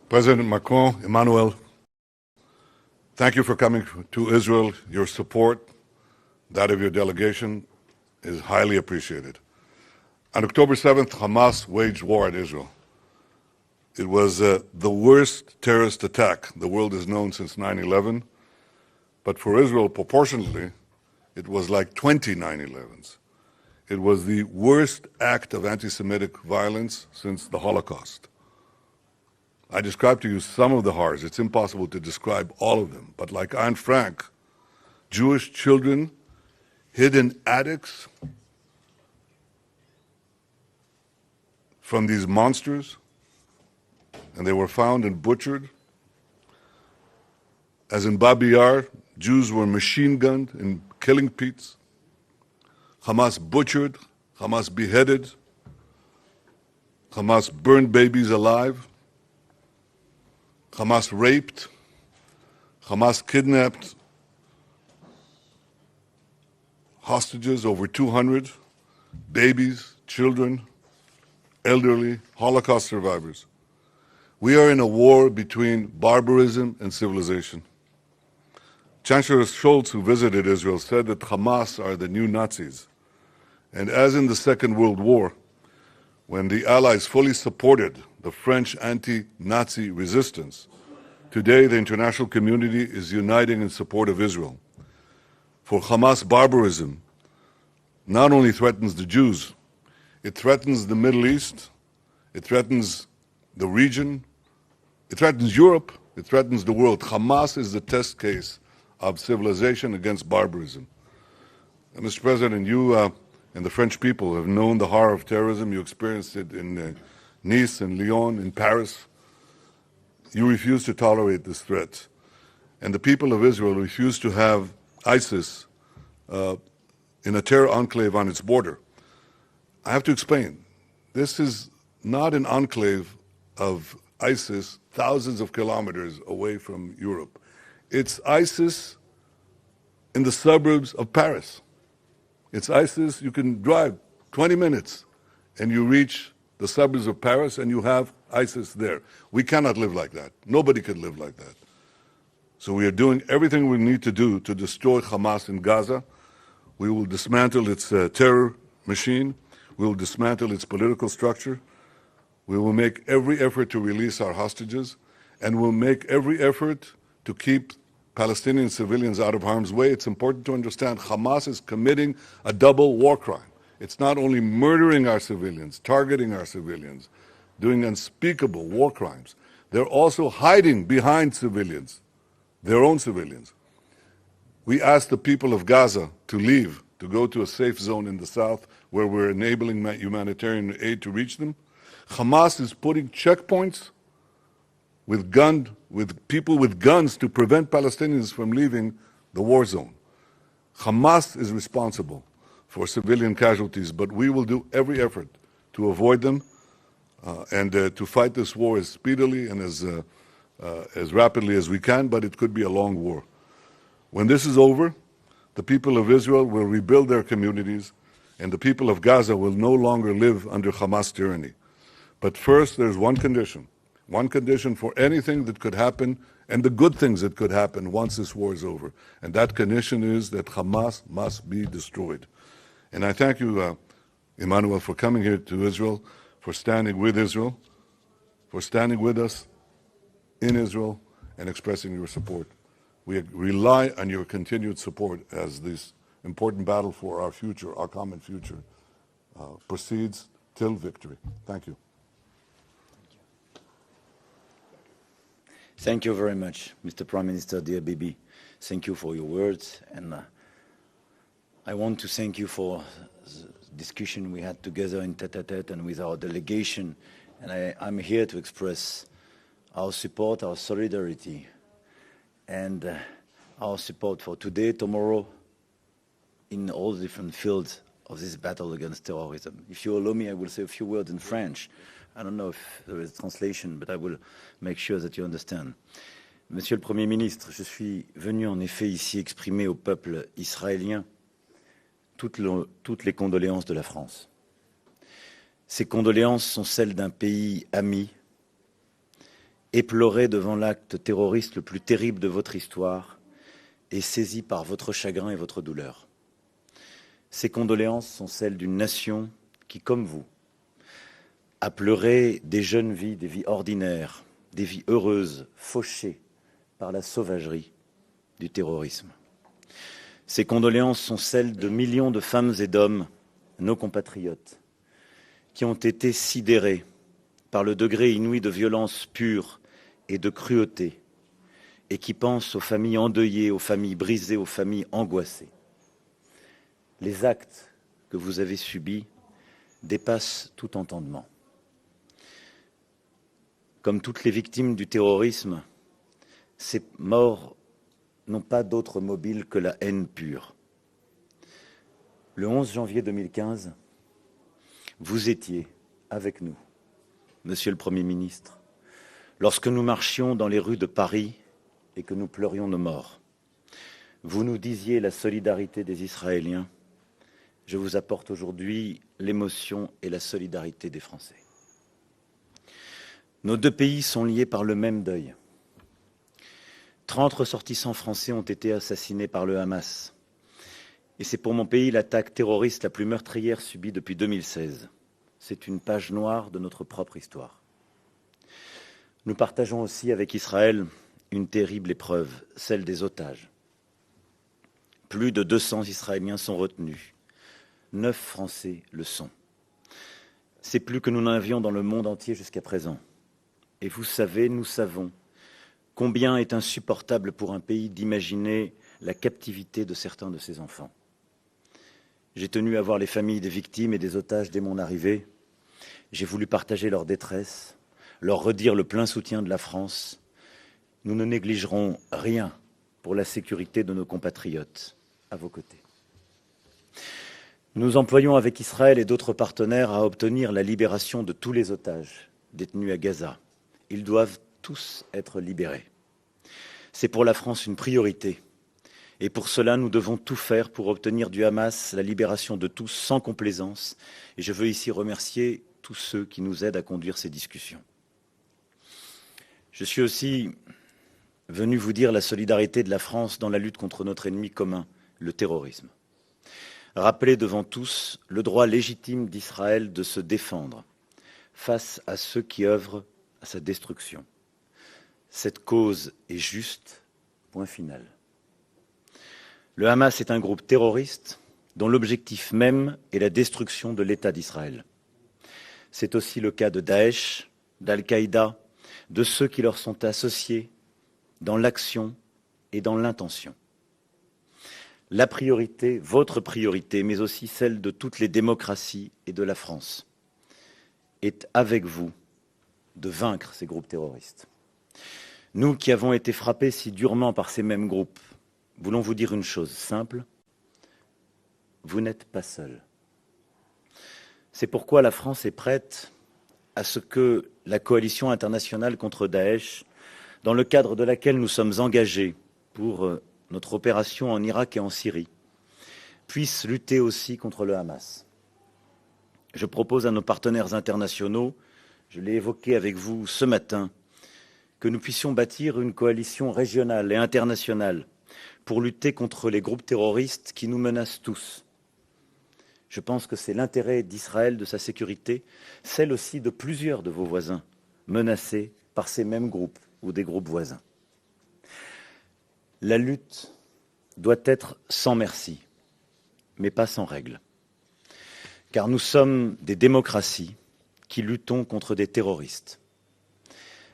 President Macron, Emmanuel, thank you for coming to Israel. Your support, that of your delegation, is highly appreciated. On October 7th, Hamas waged war at Israel. It was the worst terrorist attack the world has known since 9/11, but for Israel, proportionately, it was like 20 9/11s. It was the worst act of anti-Semitic violence since the Holocaust. I described to you some of the horrors. It's impossible to describe all of them. But like Anne Frank, Jewish children hid in attics from these monsters, and they were found and butchered. As in Babi Yar, Jews were machine-gunned in killing pits. Hamas butchered, Hamas beheaded, Hamas burned babies alive, Hamas raped, Hamas kidnapped hostages, over 200, babies, children, elderly, Holocaust survivors. We are in a war between barbarism and civilization. Chancellor Scholz, who visited Israel, said that Hamas are the new Nazis. And as in the Second World War, when the Allies fully supported the French anti-Nazi resistance, today the international community is uniting in support of Israel. For Hamas, barbarism not only threatens the Jews, it threatens the Middle East, it threatens the region, it threatens Europe, it threatens the world. Hamas is the test case of civilization against barbarism. And Mr. President, you and the French people have known the horror of terrorism. You experienced it in Nice and Lyon, in Paris. You refuse to tolerate this threat. And the people of Israel refuse to have ISIS in a terror enclave on its border. I have to explain. This is not an enclave of ISIS thousands of kilometers away from Europe. It's ISIS in the suburbs of Paris. It's ISIS, you can drive 20 minutes and you reach the suburbs of Paris and you have ISIS there. We cannot live like that. Nobody can live like that. So we are doing everything we need to do to destroy Hamas in Gaza. We will dismantle its terror machine. We will dismantle its political structure. We will make every effort to release our hostages, and we'll make every effort to keep Palestinian civilians out of harm's way. It's important to understand Hamas is committing a double war crime. It's not only murdering our civilians, targeting our civilians, doing unspeakable war crimes. They're also hiding behind civilians, their own civilians. We asked the people of Gaza to leave, to go to a safe zone in the south where we're enabling humanitarian aid to reach them. Hamas is putting checkpoints with people with guns to prevent Palestinians from leaving the war zone. Hamas is responsible for civilian casualties, but we will do every effort to avoid them and to fight this war as speedily and as rapidly as we can, but it could be a long war. When this is over, the people of Israel will rebuild their communities, and the people of Gaza will no longer live under Hamas tyranny. But first, there's one condition for anything that could happen and the good things that could happen once this war is over. And that condition is that Hamas must be destroyed. And I thank you, Emmanuel, for coming here to Israel, for standing with Israel, for standing with us in Israel and expressing your support. We rely on your continued support as this important battle for our future, our common future, proceeds till victory. Thank you. Thank you very much, Mr. Prime Minister, dear Bibi. Thank you for your words, and I want to thank you for the discussion we had together in tete-a-tete and with our delegation. And I'm here to express our support, our solidarity, and our support for today, tomorrow, in all the different fields of this battle against terrorism. If you allow me, I will say a few words in French. I don't know if there is translation, but I will make sure that you understand. Monsieur le Premier ministre, je suis venu en effet ici exprimer au peuple israélien toutes les condoléances de la France. Ces condoléances sont celles d'un pays ami éploré devant l'acte terroriste le plus terrible de votre histoire et saisi par votre chagrin et votre douleur. Ces condoléances sont celles d'une nation qui, comme vous, a pleuré des jeunes vies, des vies ordinaires, des vies heureuses, fauchées par la sauvagerie du terrorisme. Ces condoléances sont celles de millions de femmes et d'hommes, nos compatriotes, qui ont été sidérés par le degré inouï de violence pure et de cruauté, et qui pensent aux familles endeuillées, aux familles brisées, aux familles angoissées. Les actes que vous avez subis dépassent tout entendement. Comme toutes les victimes du terrorisme, ces morts n'ont pas d'autre mobile que la haine pure. Le 11 janvier 2015, vous étiez avec nous, Monsieur le Premier ministre, lorsque nous marchions dans les rues de Paris et que nous pleurions nos morts. Vous nous disiez la solidarité des Israéliens. Je vous apporte aujourd'hui l'émotion et la solidarité des Français. Nos deux pays sont liés par le même deuil. 30 ressortissants français ont été assassinés par le Hamas. Et c'est pour mon pays l'attaque terroriste la plus meurtrière subie depuis 2016. C'est une page noire de notre propre histoire. Nous partageons aussi avec Israël une terrible épreuve, celle des otages. Plus de 200 Israéliens sont retenus. 9 Français le sont. C'est plus que nous n'en avions dans le monde entier jusqu'à présent. Et vous savez, nous savons, combien est insupportable pour un pays d'imaginer la captivité de certains de ses enfants. J'ai tenu à voir les familles des victimes et des otages dès mon arrivée. J'ai voulu partager leur détresse, leur redire le plein soutien de la France. Nous ne négligerons rien pour la sécurité de nos compatriotes à vos côtés. Nous employons avec Israël et d'autres partenaires à obtenir la libération de tous les otages détenus à Gaza. Ils doivent tous être libérés. C'est pour la France une priorité. Et pour cela, nous devons tout faire pour obtenir du Hamas la libération de tous sans complaisance. Et je veux ici remercier tous ceux qui nous aident à conduire ces discussions. Je suis aussi venu vous dire la solidarité de la France dans la lutte contre notre ennemi commun, le terrorisme. Rappeler devant tous le droit légitime d'Israël de se défendre face à ceux qui œuvrent à sa destruction. Cette cause est juste, point final. Le Hamas est un groupe terroriste dont l'objectif même est la destruction de l'État d'Israël. C'est aussi le cas de Daesh, d'Al-Qaïda, de ceux qui leur sont associés dans l'action et dans l'intention. La priorité, votre priorité, mais aussi celle de toutes les démocraties et de la France, est avec vous de vaincre ces groupes terroristes. Nous qui avons été frappés si durement par ces mêmes groupes, voulons vous dire une chose simple, vous n'êtes pas seuls. C'est pourquoi la France est prête à ce que la coalition internationale contre Daesh, dans le cadre de laquelle nous sommes engagés pour notre opération en Irak et en Syrie, puisse lutter aussi contre le Hamas. Je propose à nos partenaires internationaux, je l'ai évoqué avec vous ce matin, que nous puissions bâtir une coalition régionale et internationale pour lutter contre les groupes terroristes qui nous menacent tous. Je pense que c'est l'intérêt d'Israël, de sa sécurité, celle aussi de plusieurs de vos voisins menacés par ces mêmes groupes ou des groupes voisins. La lutte doit être sans merci, mais pas sans règles. Car nous sommes des démocraties qui luttons contre des terroristes.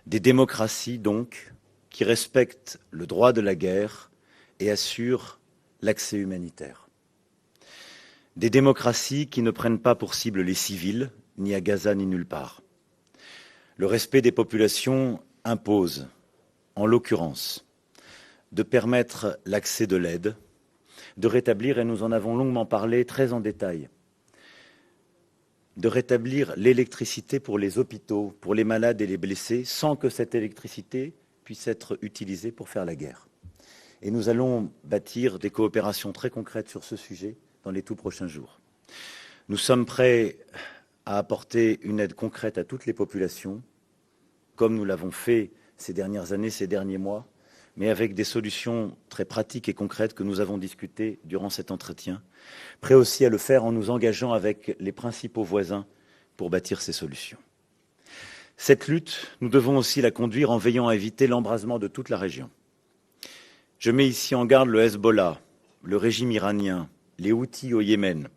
Des démocraties, donc, qui respectent le droit de la guerre et assurent l'accès humanitaire. Des démocraties qui ne prennent pas pour cible les civils, ni à Gaza ni nulle part. Le respect des populations impose, en l'occurrence, de permettre l'accès de l'aide, de rétablir, et nous en avons longuement parlé très en détail, de rétablir l'électricité pour les hôpitaux, pour les malades et les blessés, sans que cette électricité puisse être utilisée pour faire la guerre. Et nous allons bâtir des coopérations très concrètes sur ce sujet dans les tout prochains jours. Nous sommes prêts à apporter une aide concrète à toutes les populations, comme nous l'avons fait ces dernières années, ces derniers mois, mais avec des solutions très pratiques et concrètes que nous avons discutées durant cet entretien, prêts aussi à le faire en nous engageant avec les principaux voisins pour bâtir ces solutions. Cette lutte, nous devons aussi la conduire en veillant à éviter l'embrasement de toute la région. Je mets ici en garde le Hezbollah, le régime iranien, les Houthis au Yémen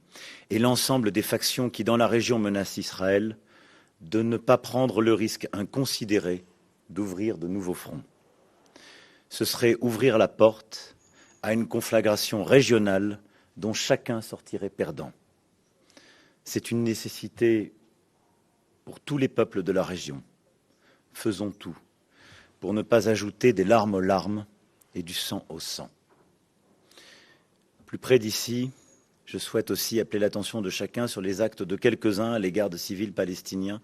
et l'ensemble des factions qui, dans la région, menacent Israël, de ne pas prendre le risque inconsidéré d'ouvrir de nouveaux fronts. Ce serait ouvrir la porte à une conflagration régionale dont chacun sortirait perdant. C'est une nécessité pour tous les peuples de la région. Faisons tout pour ne pas ajouter des larmes aux larmes et du sang au sang. Plus près d'ici, je souhaite aussi appeler l'attention de chacun sur les actes de quelques-uns à l'égard de civils palestiniens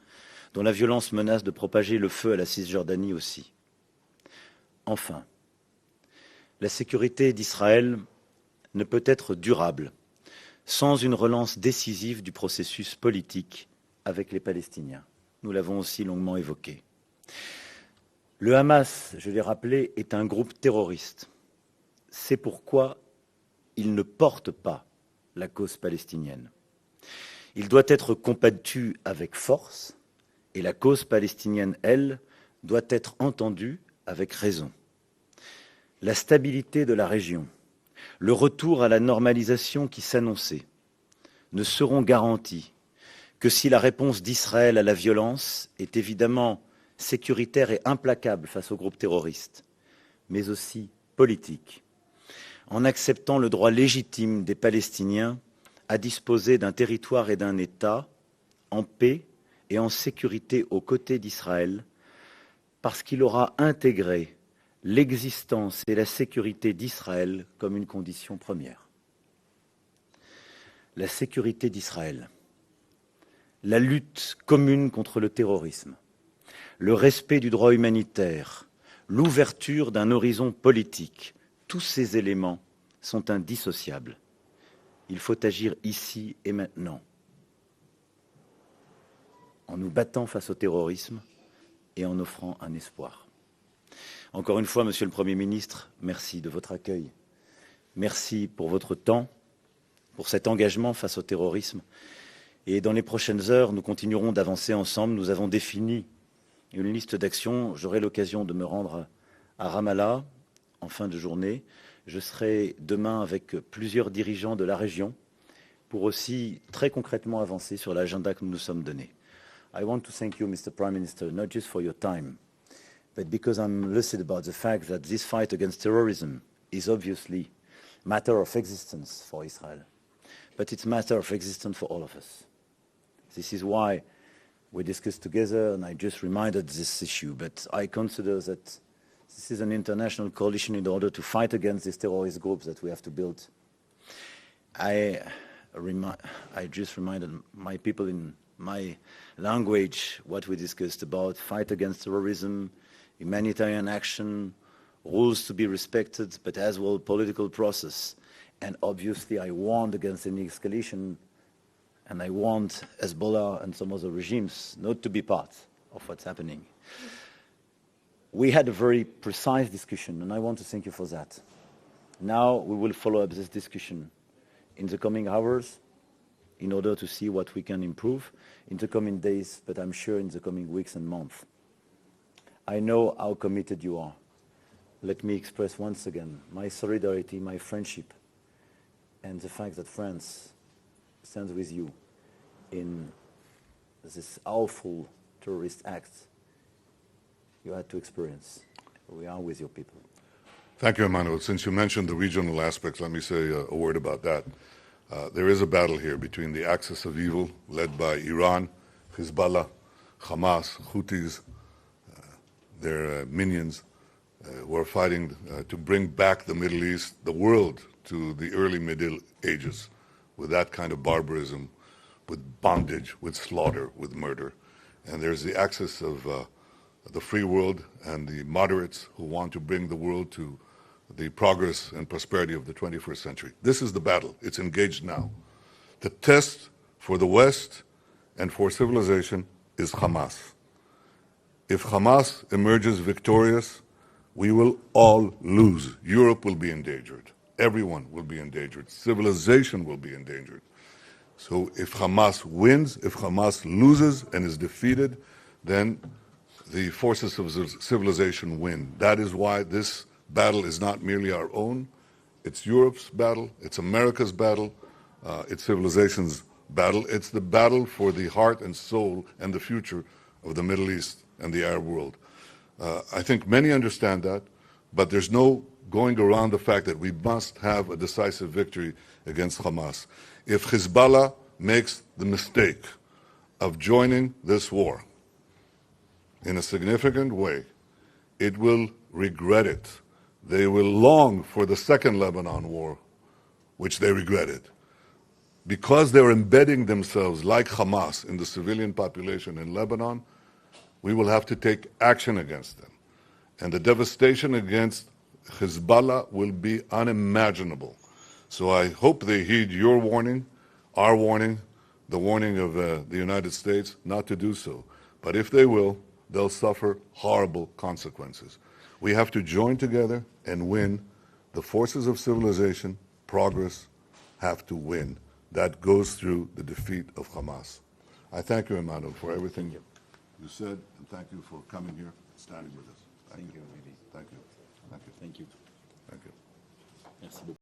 dont la violence menace de propager le feu à la Cisjordanie aussi. Enfin, la sécurité d'Israël ne peut être durable sans une relance décisive du processus politique avec les Palestiniens. Nous l'avons aussi longuement évoqué. Le Hamas, je l'ai rappelé, est un groupe terroriste. C'est pourquoi il ne porte pas la cause palestinienne. Il doit être combattu avec force et la cause palestinienne, elle, doit être entendue avec raison. La stabilité de la région, le retour à la normalisation qui s'annonçait, ne seront garantis que si la réponse d'Israël à la violence est évidemment sécuritaire et implacable face aux groupes terroristes, mais aussi politique, en acceptant le droit légitime des Palestiniens à disposer d'un territoire et d'un État en paix et en sécurité aux côtés d'Israël, parce qu'il aura intégré l'existence et la sécurité d'Israël comme une condition première. La sécurité d'Israël, la lutte commune contre le terrorisme, le respect du droit humanitaire, l'ouverture d'un horizon politique, tous ces éléments sont indissociables. Il faut agir ici et maintenant, en nous battant face au terrorisme et en offrant un espoir. Encore une fois, Monsieur le Premier ministre, merci de votre accueil. Merci pour votre temps, pour cet engagement face au terrorisme. Et dans les prochaines heures, nous continuerons d'avancer ensemble. Nous avons défini une liste d'actions. J'aurai l'occasion de me rendre à Ramallah en fin de journée. Je serai demain avec plusieurs dirigeants de la région pour aussi très concrètement avancer sur l'agenda que nous nous sommes donné. I want to thank you, Mr. Prime Minister, not just for your time, but because I'm lucid about the fact that this fight against terrorism is obviously a matter of existence for Israel, but it's a matter of existence for all of us. This is why we discussed together, and I just reminded this issue, but I consider that this is an international coalition in order to fight against these terrorist groups that we have to build. I just reminded my people in my language what we discussed about fight against terrorism, humanitarian action, rules to be respected, but as well political process. And obviously I warned against any escalation, and I want Hezbollah and some other regimes not to be part of what's happening. We had a very precise discussion, and I want to thank you for that. Now we will follow up this discussion in the coming hours in order to see what we can improve in the coming days, but I'm sure in the coming weeks and months. I know how committed you are. Let me express once again my solidarity, my friendship, and the fact that France stands with you in this awful terrorist act you had to experience. We are with your people. Thank you, Emmanuel. Since you mentioned the regional aspects, let me say a word about that. There is a battle here between the axis of evil led by Iran, Hezbollah, Hamas, Houthis, their minions, who are fighting to bring back the Middle East, the world, to the early Middle Ages with that kind of barbarism, with bondage, with slaughter, with murder. And there's the axis of the free world and the moderates who want to bring the world to the progress and prosperity of the 21st century. This is the battle. It's engaged now. The test for the West and for civilization is Hamas. If Hamas emerges victorious, we will all lose. Europe will be endangered. Everyone will be endangered. Civilization will be endangered. So if Hamas wins, if Hamas loses and is defeated, then the forces of civilization win. That is why this battle is not merely our own. It's Europe's battle. It's America's battle. It's civilization's battle. It's the battle for the heart and soul and the future of the Middle East and the Arab world. I think many understand that, but there's no going around the fact that we must have a decisive victory against Hamas. If Hezbollah makes the mistake of joining this war in a significant way, it will regret it. They will long for the second Lebanon war, which they regretted. Because they're embedding themselves like Hamas in the civilian population in Lebanon, we will have to take action against them. And the devastation against Hezbollah will be unimaginable. So I hope they heed your warning, our warning, the warning of the United States not to do so. But if they will, they'll suffer horrible consequences. We have to join together and win. The forces of civilization, progress, have to win. That goes through the defeat of Hamas. I thank you, Emmanuel, for everything you said, and thank you for coming here and standing with us. Thank you. Thank you. Thank you. Thank you. Thank you. Thank you. Merci beaucoup.